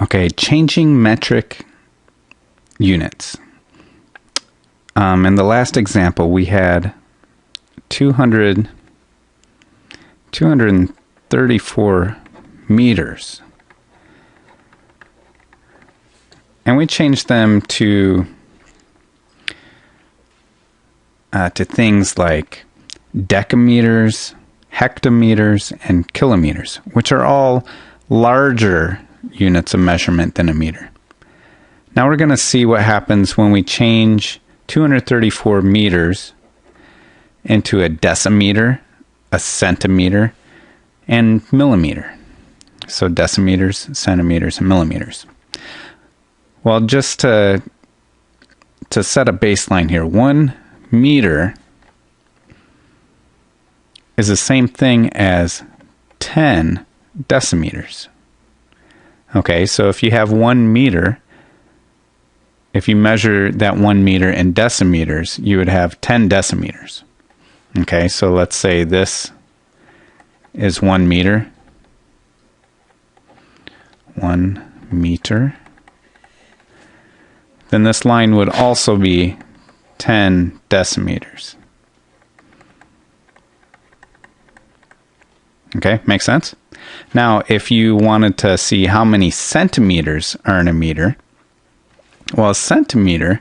Okay, changing metric units. In the last example, we had 234 meters. And we changed them to things like decameters, hectometers, and kilometers, which are all larger units of measurement than a meter. Now we're going to see what happens when we change 234 meters into a decimeter, a centimeter, and millimeter. So decimeters, centimeters, and millimeters. Well, just to set a baseline here, 1 meter is the same thing as 10 decimeters. Okay, so if you have 1 meter, if you measure that 1 meter in decimeters, you would have 10 decimeters. Okay, so let's say this is 1 meter. 1 meter. Then this line would also be 10 decimeters. Okay, makes sense? Now, if you wanted to see how many centimeters are in a meter, well, a centimeter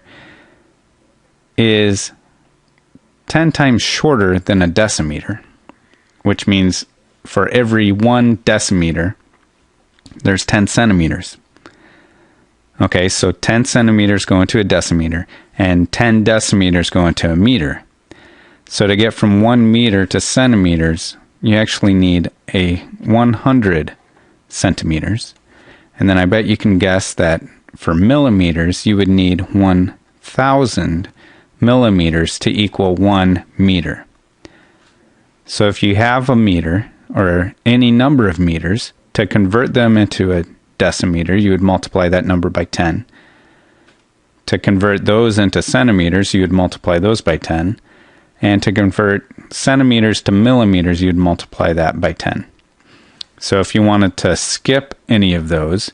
is 10 times shorter than a decimeter, which means for every 1 decimeter, there's 10 centimeters. Okay, so 10 centimeters go into a decimeter, and 10 decimeters go into a meter. So to get from 1 meter to centimeters, you actually need a 100 centimeters. And then I bet you can guess that for millimeters, you would need 1,000 millimeters to equal 1 meter. So if you have a meter, or any number of meters, to convert them into a decimeter, you would multiply that number by 10. To convert those into centimeters, you would multiply those by 10. And to convert centimeters to millimeters, you'd multiply that by 10. So if you wanted to skip any of those,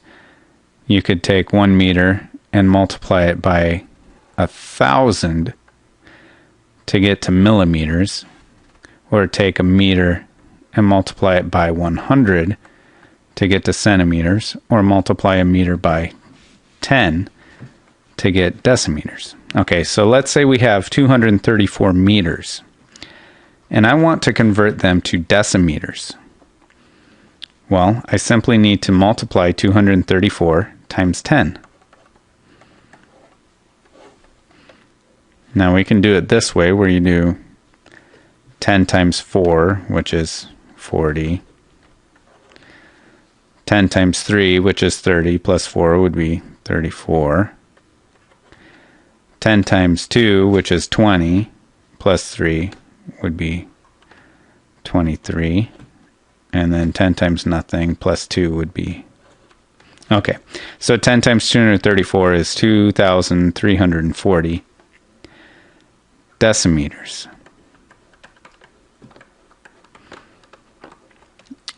you could take 1 meter and multiply it by 1,000 to get to millimeters, or take a meter and multiply it by 100 to get to centimeters, or multiply a meter by 10 to get decimeters. Okay, so let's say we have 234 meters, and I want to convert them to decimeters. Well, I simply need to multiply 234 times 10. Now we can do it this way, where you do 10 times 4, which is 40. 10 times 3, which is 30, plus 4 would be 34. 10 times 2, which is 20, plus 3 would be 23. And then 10 times nothing plus 2 would be... Okay, so 10 times 234 is 2,340 decimeters.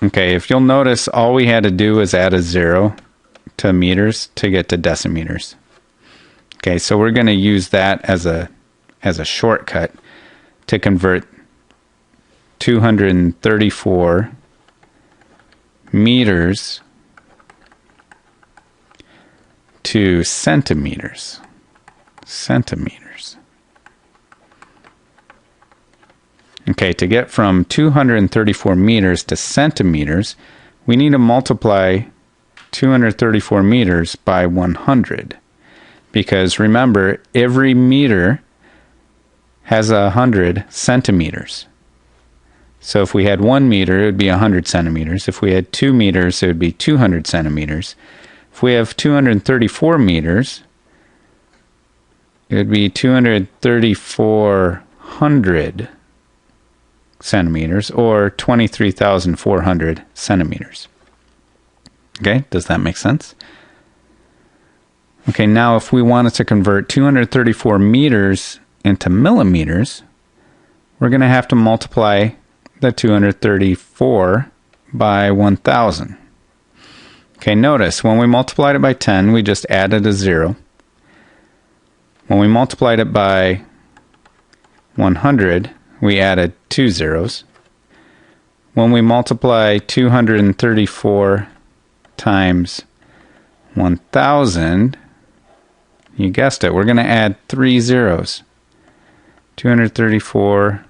Okay, if you'll notice, all we had to do was add a 0 to meters to get to decimeters. Okay, so we're going to use that as a shortcut to convert 234 meters to centimeters. Centimeters. Okay, to get from 234 meters to centimeters, we need to multiply 234 meters by 100. Because remember, every meter has 100 centimeters. So if we had 1 meter, it would be 100 centimeters. If we had 2 meters, it would be 200 centimeters. If we have 234 meters, it would be 23400 centimeters, or 23,400 centimeters. Okay, does that make sense? Okay, now if we wanted to convert 234 meters into millimeters, we're going to have to multiply the 234 by 1,000. Okay, notice when we multiplied it by 10, we just added a 0. When we multiplied it by 100, we added 2 zeros. When we multiply 234 times 1,000, you guessed it, we're going to add 3 zeros. 234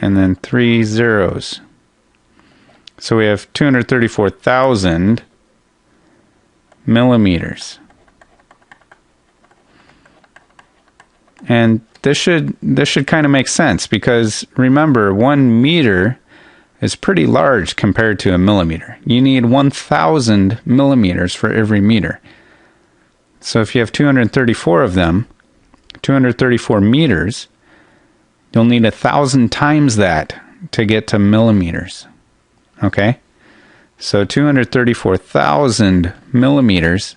and then 3 zeros. So we have 234,000 millimeters. And this should kind of make sense, because remember, 1 meter is pretty large compared to a millimeter. You need 1,000 millimeters for every meter. So if you have 234 of them, 234 meters, you'll need 1,000 times that to get to millimeters. Okay? So 234,000 millimeters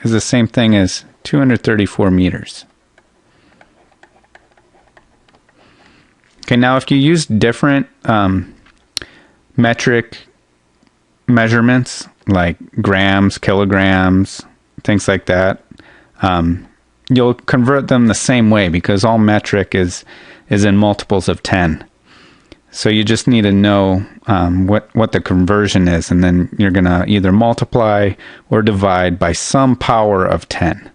is the same thing as 234 meters. Okay, now if you use different metric measurements, like grams, kilograms, things like that, you'll convert them the same way, because all metric is in multiples of 10. So you just need to know what the conversion is, and then you're going to either multiply or divide by some power of 10.